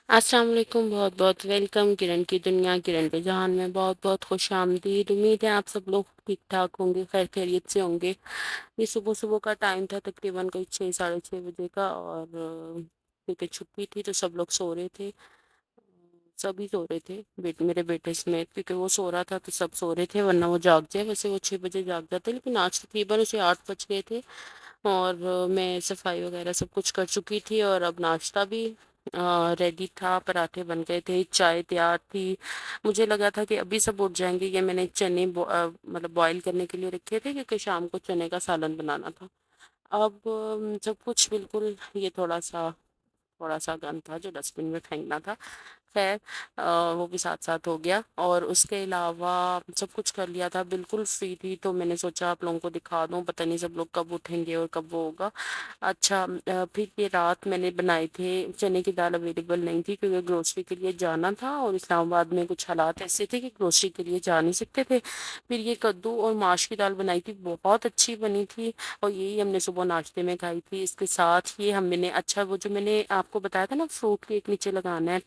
अस्सलाम वालेकुम, बहुत-बहुत वेलकम किरण की दुनिया, किरण के जहान में बहुत-बहुत खुशामदीद। उम्मीद है आप सब लोग ठीक-ठाक होंगे, खैर खैरियत से होंगे। ये सुबह-सुबह का टाइम था तकरीबन कोई 6 साढ़े 6 बजे का और क्योंकि छुट्टी थी तो सब लोग सो रहे थे। सभी सो रहे थे, मेरे बेटे समेत क्योंकि वो सो रहा था तो सब सो रहे थे वरना वो जाग जाए। वैसे वो 6 बजे जाग जाता है लेकिन आज तकरीबन उसे 8 बज गए थे और मैं सफाई वगैरह सब कुछ कर चुकी थी और अब नाश्ता भी रेडी था, पराठे बन गए थे, चाय तैयार थी। मुझे लगा था कि अभी सब उठ जाएंगे। ये मैंने चने मतलब बॉईल करने के लिए रखे थे क्योंकि शाम को चने का सालन बनाना था। अब सब कुछ बिल्कुल ये थोड़ा सा गंद था जो डस्टबिन में फेंकना था। खैर वो भी साथ साथ हो गया और उसके अलावा सब कुछ कर लिया था, बिल्कुल फ्री थी तो मैंने सोचा आप लोगों को दिखा दूं। पता नहीं सब लोग कब उठेंगे और कब वो होगा। अच्छा फिर ये रात मैंने बनाए थे, चने की दाल अवेलेबल नहीं थी क्योंकि ग्रोसरी के लिए जाना था और इस्लामाबाद में कुछ हालात ऐसे थे कि ग्रोसरी के लिए जा नहीं सकते थे। फिर ये कद्दू और माश की दाल बनाई थी, बहुत अच्छी बनी थी और यही हमने सुबह नाश्ते में खाई थी। इसके साथ ये हमने अच्छा वो जो मैंने आपको बताया था ना फ्रूट केक नीचे लगाना है,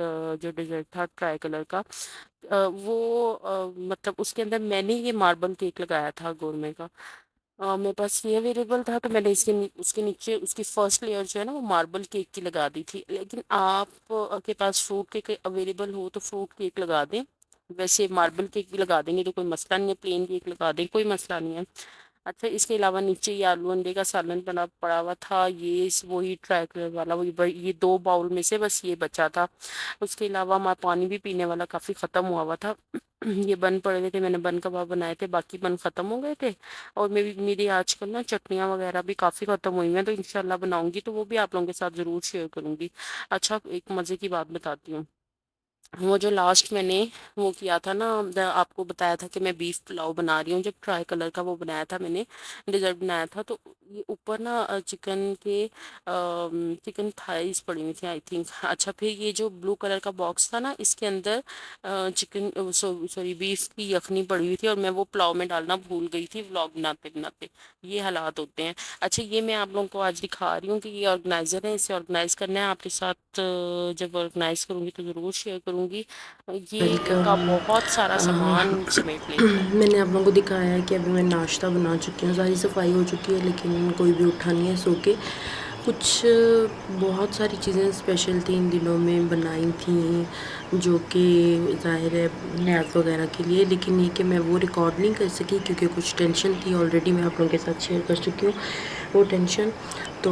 जो डेजर्ट था ट्राई कलर का, मतलब उसके अंदर मैंने ये मार्बल केक लगाया था गोरमे का। मेरे पास ये अवेलेबल था तो मैंने उसके नीचे उसकी फर्स्ट लेयर जो है ना वो मार्बल केक की लगा दी थी। लेकिन आप के पास फ्रूट केक अवेलेबल हो तो फ्रूट केक लगा दें। वैसे मार्बल केक भी लगा देंगे तो कोई मसला नहीं है, प्लेन केक लगा दें कोई मसला नहीं है। अच्छा इसके अलावा नीचे ये आलू अंडे का सालन बना पड़ा हुआ था, वही ट्राई कलर वाला, ये 2 बाउल में से बस ये बचा था। उसके अलावा हमारा पानी भी पीने वाला काफ़ी ख़त्म हुआ था। ये बन पड़े हुए थे, मैंने बन कबाब बनाए थे, बाकी बन ख़त्म हो गए थे। और मेरी आजकल ना चटनियाँ वगैरह भी काफ़ी ख़त्म हुई हैं तो इंशाल्लाह बनाऊंगी तो वो भी आप लोगों के साथ ज़रूर शेयर करूंगी। अच्छा एक मज़े की बात बताती हूँ। वो जो लास्ट मैंने वो किया था ना, आपको बताया था कि मैं बीफ पुलाव बना रही हूँ, जब ट्राई कलर का वो बनाया था मैंने, डिजर्ट बनाया था तो ये ऊपर ना चिकन थाइस पड़ी हुई थी आई थिंक। अच्छा फिर ये जो ब्लू कलर का बॉक्स था ना इसके अंदर चिकन सॉरी बीफ की यखनी पड़ी हुई थी और मैं वो पुलाव में डालना भूल गई थी व्लॉग बनाते बनाते। ये हालात होते हैं। अच्छा ये मैं आप लोगों को आज दिखा रही हूँ कि ये ऑर्गेनाइजर है, इसे ऑर्गेनाइज करना है आपके साथ। जब ऑर्गेनाइज करूँगी तो ज़रूर शेयर करूँगी। ये इनका वेलकम। बहुत सारा सामान समेटने के लिए। मैंने आप लोगों को दिखाया है कि अभी मैं नाश्ता बना चुकी हूँ, सारी सफाई हो चुकी है लेकिन कोई भी उठा नहीं है सो के। कुछ बहुत सारी चीज़ें स्पेशल थी इन दिनों में बनाई थी जो कि ज़ाहिर है नैप वगैरह के लिए, लेकिन ये कि मैं वो रिकॉर्ड नहीं कर सकी क्योंकि कुछ टेंशन थी। ऑलरेडी मैं आप लोगों के साथ शेयर कर चुकी हूँ वो टेंशन। तो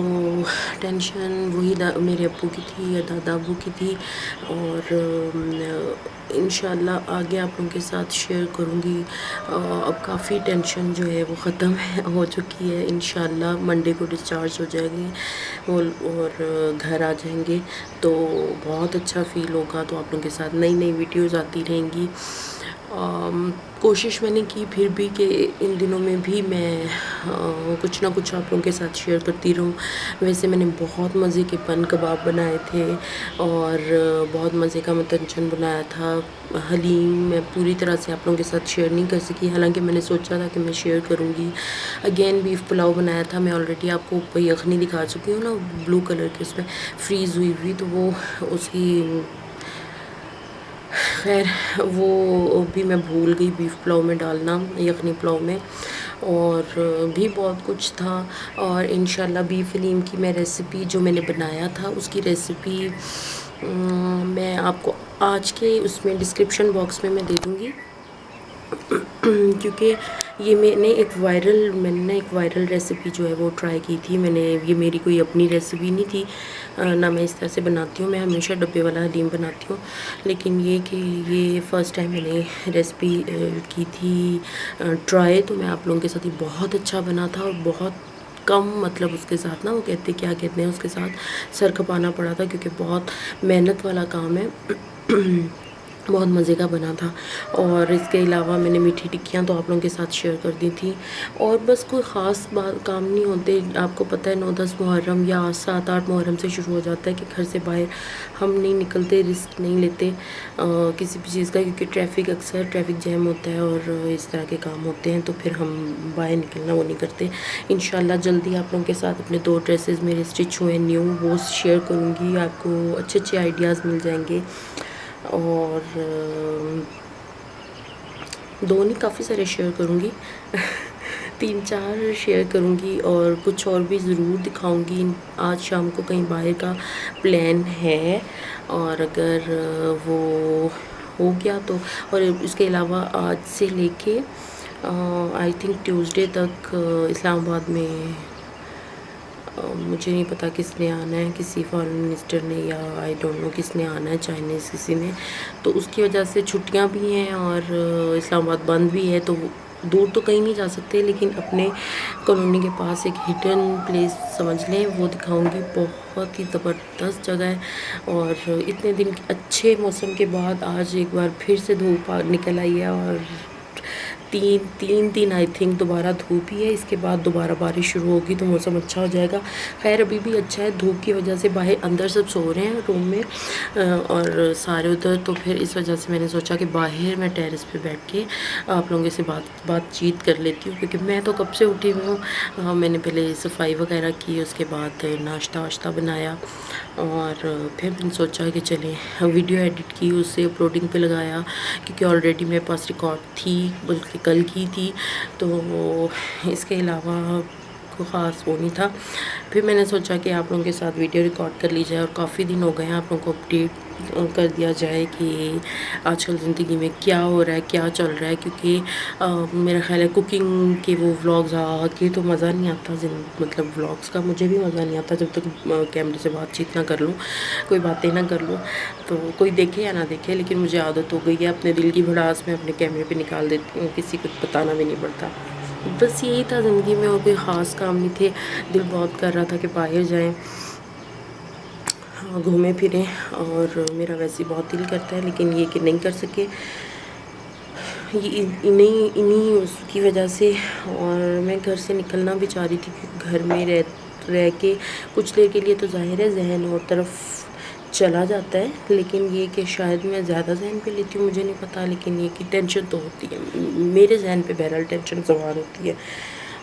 टेंशन वही मेरे अब्बू की थी या दादा अब्बू की थी और इंशाल्लाह आगे आप लोगों के साथ शेयर करूँगी। अब काफ़ी टेंशन जो है वो ख़त्म हो चुकी है। इंशाल्लाह मंडे को डिस्चार्ज हो जाएंगे और घर आ जाएंगे तो बहुत अच्छा फ़ील होगा। तो आप लोगों के साथ नई नई वीडियोज़ आती रहेंगी। कोशिश मैंने की फिर भी कि इन दिनों में भी मैं कुछ ना कुछ आप लोगों के साथ शेयर करती रहूँ। वैसे मैंने बहुत मज़े के बन कबाब बनाए थे और बहुत मज़े का मंचन बनाया था। हलीम मैं पूरी तरह से आप लोगों के साथ शेयर नहीं कर सकी, हालांकि मैंने सोचा था कि मैं शेयर करूँगी। अगेन बीफ पुलाव बनाया था, मैं ऑलरेडी आपको ऊपर यखनी दिखा चुकी हूँ ना ब्लू कलर की, उसमें फ्रीज़ हुई हुई, तो वो उसकी खैर वो भी मैं भूल गई बीफ पुलाव में डालना, यखनी पुलाव में। और भी बहुत कुछ था। और इंशाल्लाह बीफ हलीम की मैं रेसिपी जो मैंने बनाया था उसकी रेसिपी मैं आपको आज के उसमें डिस्क्रिप्शन बॉक्स में मैं दे दूँगी क्योंकि मैंने ना एक वायरल रेसिपी जो है वो ट्राई की थी मैंने। ये मेरी कोई अपनी रेसिपी नहीं थी, ना मैं इस तरह से बनाती हूँ, मैं हमेशा डब्बे वाला हलीम बनाती हूँ। लेकिन ये कि ये फ़र्स्ट टाइम मैंने रेसिपी की थी ट्राई, तो मैं आप लोगों के साथ ही बहुत अच्छा बना था और बहुत कम मतलब उसके साथ ना वो क्या कहते हैं उसके साथ सर खपाना पड़ा था क्योंकि बहुत मेहनत वाला काम है। बहुत मज़े का बना था। और इसके अलावा मैंने मीठी टिक्कियाँ तो आप लोगों के साथ शेयर कर दी थी। और बस कोई ख़ास बात काम नहीं होते, आपको पता है 9-10 मुहर्रम या 7-8 मुहर्रम से शुरू हो जाता है कि घर से बाहर हम नहीं निकलते, रिस्क नहीं लेते किसी भी चीज़ का, क्योंकि अक्सर ट्रैफिक जैम होता है और इस तरह के काम होते हैं, तो फिर हम बाहर निकलना वो नहीं करते। इंशाल्लाह जल्दी आप लोगों के साथ अपने 2 ड्रेसेस मेरे स्टिच हुए न्यू वो शेयर करूँगी, आपको अच्छे अच्छे आइडियाज़ मिल जाएंगे। और दो नहीं, काफ़ी सारे शेयर करूँगी 3-4 शेयर करूँगी, और कुछ और भी ज़रूर दिखाऊँगी। आज शाम को कहीं बाहर का प्लान है, और अगर वो हो गया तो, और इसके अलावा आज से लेके आई थिंक ट्यूसडे तक इस्लामाबाद में मुझे नहीं पता किसने आना है, किसी फॉरेन मिनिस्टर ने या आई डोंट नो किसने आना है, चाइनीज़ किसी ने, तो उसकी वजह से छुट्टियां भी हैं और इस्लामाबाद बंद भी है, तो दूर तो कहीं नहीं जा सकते, लेकिन अपने कॉलोनी के पास एक हिडन प्लेस समझ लें वो दिखाऊंगी। बहुत ही ज़बरदस्त जगह है, और इतने दिन के अच्छे मौसम के बाद आज एक बार फिर से धूप निकल आई है, और तीन दिन आई थिंक दोबारा धूप ही है। इसके बाद दोबारा बारिश शुरू होगी तो मौसम अच्छा हो जाएगा। खैर अभी भी अच्छा है, धूप की वजह से बाहर अंदर सब सो रहे हैं रूम में और सारे उधर, तो फिर इस वजह से मैंने सोचा कि बाहर मैं टेरेस पे बैठ के आप लोगों से बातचीत कर लेती हूँ, क्योंकि मैं तो कब से उठी हुई हूँ। मैंने पहले सफाई वगैरह की, उसके बाद नाश्ता वाश्ता बनाया, और फिर मैंने सोचा कि चलें वीडियो एडिट की, उसे अपलोडिंग पे लगाया, क्योंकि ऑलरेडी मेरे पास रिकॉर्ड थी, बल्कि कल की थी, तो इसके अलावा कोई ख़ास वो नहीं था। फिर मैंने सोचा कि आप लोगों के साथ वीडियो रिकॉर्ड कर ली जाए, और काफ़ी दिन हो गए हैं, आप लोगों को अपडेट कर दिया जाए कि आजकल ज़िंदगी में क्या हो रहा है, क्या चल रहा है, क्योंकि मेरा ख्याल है कुकिंग के वो व्लॉग्स आके तो मज़ा नहीं आता, मतलब व्लॉग्स का मुझे भी मज़ा नहीं आता जब तक कैमरे से बातचीत ना कर लूँ, कोई बातें ना कर लूँ, तो कोई देखे या ना देखे, लेकिन मुझे आदत हो गई है, अपने दिल की भड़ास में अपने कैमरे पे निकाल देती हूँ, किसी को बताना भी नहीं पड़ता। बस यही था ज़िंदगी में, और कोई ख़ास काम नहीं थे। दिल बहुत कर रहा था कि बाहर जाएं, घूमें फिरें, और मेरा वैसे ही बहुत दिल करता है, लेकिन ये कि नहीं कर सके, ये इन्हीं उसकी वजह से। और मैं घर से निकलना भी चाह रही थी, क्योंकि घर में रह के कुछ देर के लिए तो ज़ाहिर है जहन और तरफ चला जाता है, लेकिन ये कि शायद मैं ज़्यादा जहन पे लेती हूँ, मुझे नहीं पता, लेकिन ये कि टेंशन तो होती है मेरे जहन पे, बहरहाल टेंशन सवार होती है।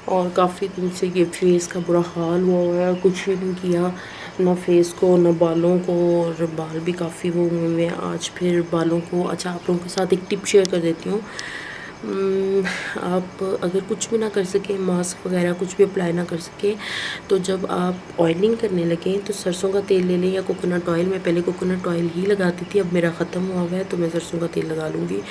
और काफ़ी दिन से ये फेस का बुरा हाल हुआ है, कुछ भी नहीं किया, ना फेस को ना बालों को, और बाल भी काफ़ी वो हुए हुए हैं। आज फिर बालों को, अच्छा आप लोगों के साथ एक टिप शेयर कर देती हूँ। आप अगर कुछ भी ना कर सके, मास्क वगैरह कुछ भी अप्लाई ना कर सके, तो जब आप ऑयलिंग करने लगें तो सरसों का तेल ले लें या कोकोनट ऑयल। मैं पहले कोकोनट ऑयल ही लगाती थी, अब मेरा ख़त्म हुआ हुआ है, तो मैं सरसों का तेल लगा लूँगी।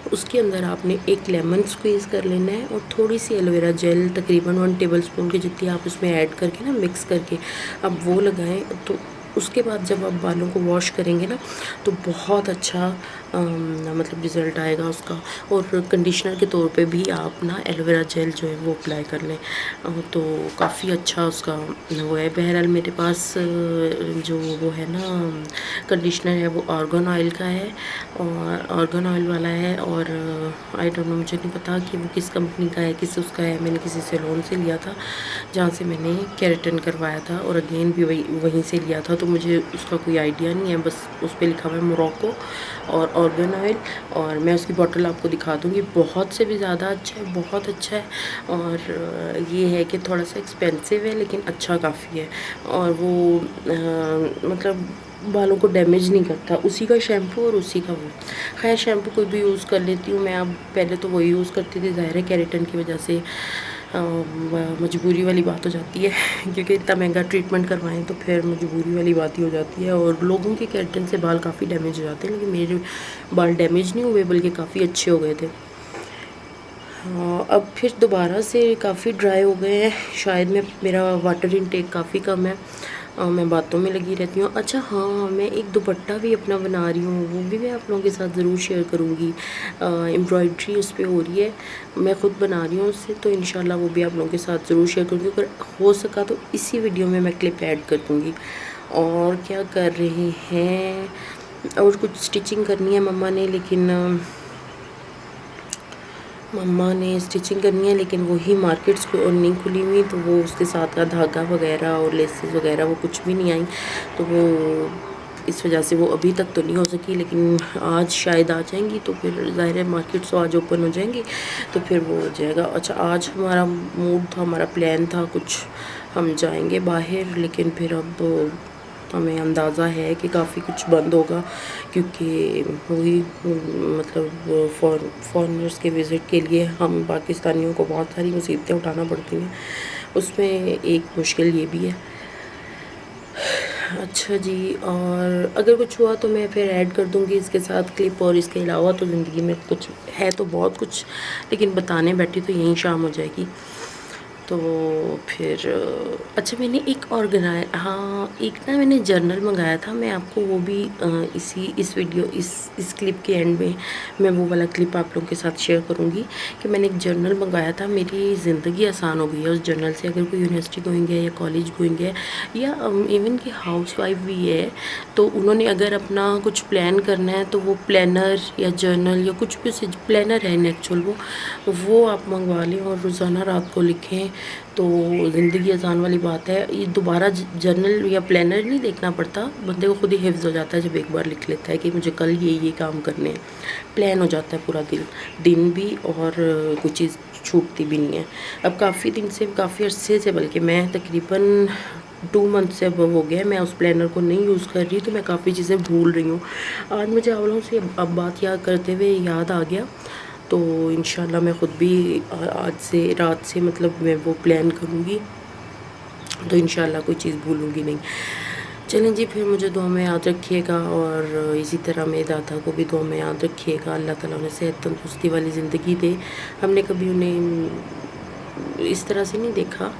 तो उसके अंदर आपने एक लेमन स्क्वीज़ कर लेना है, और थोड़ी सी एलोवेरा जेल तकरीबन 1 टेबलस्पून की जितनी आप उसमें ऐड करके ना मिक्स करके आप वो लगाएं। तो उसके बाद जब आप बालों को वॉश करेंगे ना, तो बहुत अच्छा मतलब रिज़ल्ट आएगा उसका। और कंडीशनर के तौर पे भी आप ना एलोवेरा जेल जो है वो अप्लाई कर लें, तो काफ़ी अच्छा उसका वो है। बहरहाल मेरे पास जो वो है ना कंडीशनर है, वो आर्गन ऑयल का है, और आर्गन ऑयल वाला है, और आई डोंट नो, मुझे नहीं पता कि वो किस कंपनी का है, किस उसका है। मैंने किसी सैलून से लिया था जहाँ से मैंने केराटिन करवाया था, और अगेन भी वहीं से लिया था, तो मुझे उसका कोई आइडिया नहीं है। बस उस पर लिखा हुआ है मोरक्को और ऑर्गन ऑयल, और मैं उसकी बोतल आपको दिखा दूँगी। बहुत से भी ज़्यादा अच्छा है, बहुत अच्छा है, और ये है कि थोड़ा सा एक्सपेंसिव है, लेकिन अच्छा काफ़ी है, और वो मतलब बालों को डैमेज नहीं करता। उसी का शैम्पू और उसी का वो, खैर शैम्पू कोई भी यूज़ कर लेती हूँ मैं। अब पहले तो वही यूज़ करती थी, ज़ाहिर है केराटिन की वजह से मजबूरी वाली बात हो जाती है क्योंकि इतना महंगा ट्रीटमेंट करवाएं तो फिर मजबूरी वाली बात ही हो जाती है। और लोगों के केराटिन से बाल काफ़ी डैमेज हो जाते हैं, लेकिन मेरे बाल डैमेज नहीं हुए, बल्कि काफ़ी अच्छे हो गए थे। अब फिर दोबारा से काफ़ी ड्राई हो गए हैं, शायद मेरा वाटर इनटेक काफ़ी कम है, मैं बातों में लगी रहती हूँ। अच्छा हाँ, मैं एक दुपट्टा भी अपना बना रही हूँ, वो भी मैं आप लोगों के साथ ज़रूर शेयर करूँगी। एम्ब्रॉयड्री उस पर हो रही है, मैं ख़ुद बना रही हूँ उससे, तो इंशाल्लाह वो भी आप लोगों के साथ ज़रूर शेयर करूँगी। अगर हो सका तो इसी वीडियो में मैं क्लिप ऐड कर दूँगी। और क्या कर रहे हैं, और कुछ स्टिचिंग करनी है मम्मा ने स्टिचिंग करनी है, लेकिन वही मार्केट्स को नहीं खुली हुई, तो वो उसके साथ का धागा वगैरह और लेसेस वगैरह वो कुछ भी नहीं आई, तो वो इस वजह से वो अभी तक तो नहीं हो सकी, लेकिन आज शायद आ जाएंगी, तो फिर ज़ाहिर है मार्केट्स तो आज ओपन हो जाएंगी, तो फिर वो हो जाएगा। अच्छा, आज हमारा मूड था, हमारा प्लान था कुछ हम जाएंगे बाहर, लेकिन फिर अब हमें अंदाज़ा है कि काफ़ी कुछ बंद होगा, क्योंकि वही मतलब फॉरेनर्स के विज़िट के लिए हम पाकिस्तानियों को बहुत सारी मुसीबतें उठाना पड़ती हैं, उसमें एक मुश्किल ये भी है। अच्छा जी, और अगर कुछ हुआ तो मैं फिर ऐड कर दूँगी इसके साथ क्लिप, और इसके अलावा तो ज़िंदगी में कुछ है तो बहुत कुछ, लेकिन बताने बैठी तो यहीं शाम हो जाएगी। तो फिर अच्छा, मैंने एक ऑर्गेनाइज हाँ, एक ना मैंने जर्नल मंगाया था, मैं आपको वो भी इस वीडियो इस क्लिप के एंड में मैं वो वाला क्लिप आप लोगों के साथ शेयर करूँगी कि मैंने एक जर्नल मंगाया था। मेरी ज़िंदगी आसान हो गई है उस जर्नल से। अगर कोई यूनिवर्सिटी गोइंग है या कॉलेज गोइंग है या इवन कि हाउस वाइफ भी है, तो उन्होंने अगर अपना कुछ प्लान करना है तो वो प्लानर या जर्नल या कुछ भी, उसे प्लानर है एक्चुअल वो आप मंगवा लें और रोज़ाना रात को लिखें, तो ज़िंदगी आसान वाली बात है। ये दोबारा जर्नल या प्लानर नहीं देखना पड़ता, बंदे को खुद ही हिफ्ज़ हो जाता है जब एक बार लिख लेता है कि मुझे कल ये काम करने हैं। प्लान हो जाता है पूरा दिन भी, और कोई चीज़ छूटती भी नहीं है। अब काफ़ी दिन से, काफ़ी अरसे से, बल्कि मैं तकरीबन 2 मंथ से अब हो गया है मैं उस प्लानर को नहीं यूज़ कर रही, तो मैं काफ़ी चीज़ें भूल रही हूँ। आज मुझे आप लोगों से अब बात याद करते हुए याद आ गया, तो इंशाल्लाह मैं ख़ुद भी आज से रात से मतलब मैं वो प्लान करूँगी, तो इंशाल्लाह कोई चीज़ भूलूँगी नहीं। चलें जी, फिर मुझे दुआ में याद रखिएगा, और इसी तरह मेरे दादा को भी दुआ में याद रखिएगा। अल्लाह ताला उन्हें सेहत तंदुरुस्ती वाली ज़िंदगी दे। हमने कभी उन्हें इस तरह से नहीं देखा,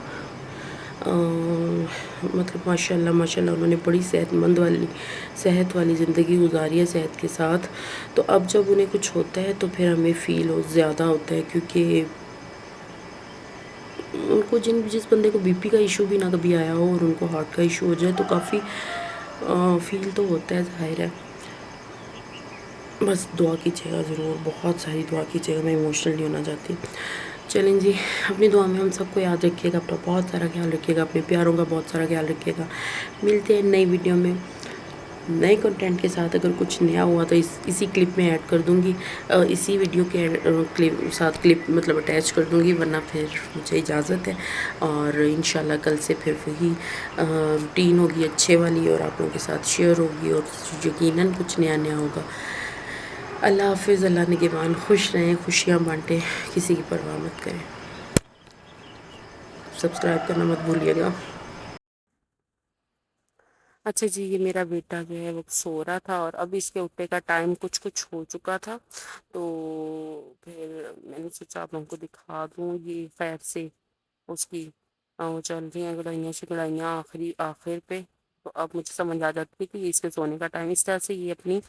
मतलब माशाल्लाह माशाल्लाह उन्होंने बड़ी सेहत वाली ज़िंदगी गुजारी है, सेहत के साथ। तो अब जब उन्हें कुछ होता है तो फिर हमें फ़ील ज़्यादा होता है, क्योंकि उनको जिस बंदे को बीपी का इशू भी ना कभी आया हो और उनको हार्ट का इशू हो जाए तो काफ़ी फ़ील तो होता है, ज़ाहिर है। बस दुआ कीजिएगा ज़रूर, बहुत सारी दुआ कीजिएगा, मैं इमोशनल नहीं होना चाहती। चलें जी, अपनी दुआ में हम सबको याद रखिएगा, अपना बहुत सारा ख्याल रखिएगा, अपने प्यारों का बहुत सारा ख्याल रखिएगा। मिलते हैं नई वीडियो में नए कंटेंट के साथ। अगर कुछ नया हुआ तो इसी क्लिप में ऐड कर दूँगी, इसी वीडियो के क्लिप मतलब अटैच कर दूँगी, वरना फिर मुझे इजाज़त है। और इंशाल्लाह कल से फिर वही रूटीन होगी अच्छे वाली, और आप लोगों के साथ शेयर होगी, और यकीनन कुछ नया नया होगा। अल्लाह हाफ़िज़, अल्लाह निगहबान, खुश रहें, खुशियाँ बाँटें, किसी की परवाह मत करें। सब्सक्राइब करना मत भूलिएगा। अच्छा जी, ये मेरा बेटा जो है वो सो रहा था, और अब इसके उठने का टाइम कुछ कुछ हो चुका था, तो फिर मैंने सोचा आप लोगों को दिखा दूँ। ये खैर से उसकी वो चल रही हैं गड़ाइयाँ शिकड़ाइयाँ आखिर पे। तो अब मुझे समझ आ जाती है कि ये इसके सोने का टाइम, इस तरह से ये अपनी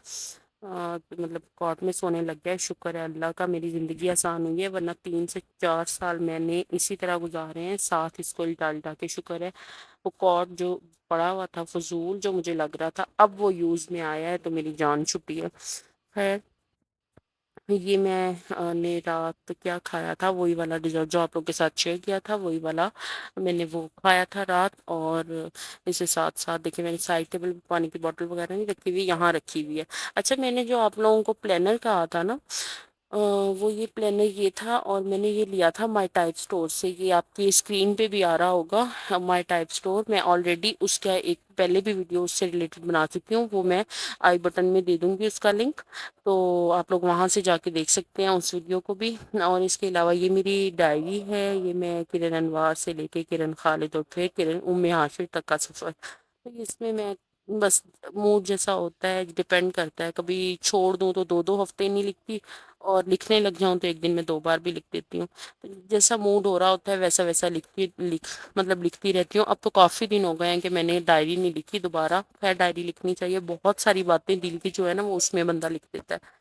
मतलब कॉट में सोने लग गया है। शुक्र है अल्लाह का, मेरी ज़िंदगी आसान हुई है, वरना 3 से 4 साल मैंने इसी तरह गुजारे हैं, साथ इसको लिटा के। शुक्र है वो कॉट जो पड़ा हुआ था फजूल, जो मुझे लग रहा था, अब वो यूज़ में आया है, तो मेरी जान छुट्टी है। खैर, ये ने रात क्या खाया था, वही वाला डिज़र्ट जो आप लोग के साथ शेयर किया था, वही वाला मैंने वो खाया था रात। और इसके साथ साथ देखिए, मैंने साइड टेबल पे पानी की बोतल वगैरह नहीं रखी हुई, यहाँ रखी हुई है। अच्छा, मैंने जो आप लोगों को प्लानर कहा था ना, वो ये प्लानर ये था, और मैंने ये लिया था माय टाइप स्टोर से। ये आपकी स्क्रीन पे भी आ रहा होगा, माय टाइप स्टोर। मैं ऑलरेडी उसका एक पहले भी वीडियो उससे रिलेटेड बना चुकी हूँ, वो मैं आई बटन में दे दूँगी उसका लिंक, तो आप लोग वहाँ से जाके देख सकते हैं उस वीडियो को भी। और इसके अलावा ये मेरी डायरी है, ये मैं किरण अनवार से लेके किरण खालिद और फिर किरण उम्मे हाशिर तक का सफ़र। तो इसमें मैं बस, मूड जैसा होता है, डिपेंड करता है, कभी छोड़ दूँ तो 2-2 हफ्ते नहीं लिखती, और लिखने लग जाऊँ तो एक दिन में 2 बार भी लिख देती हूँ। तो जैसा मूड हो रहा होता है वैसा वैसा लिखती रहती हूँ। अब तो काफ़ी दिन हो गए हैं कि मैंने डायरी नहीं लिखी दोबारा। खैर, डायरी लिखनी चाहिए, बहुत सारी बातें दिल की जो है ना वो उसमें बंदा लिख देता है।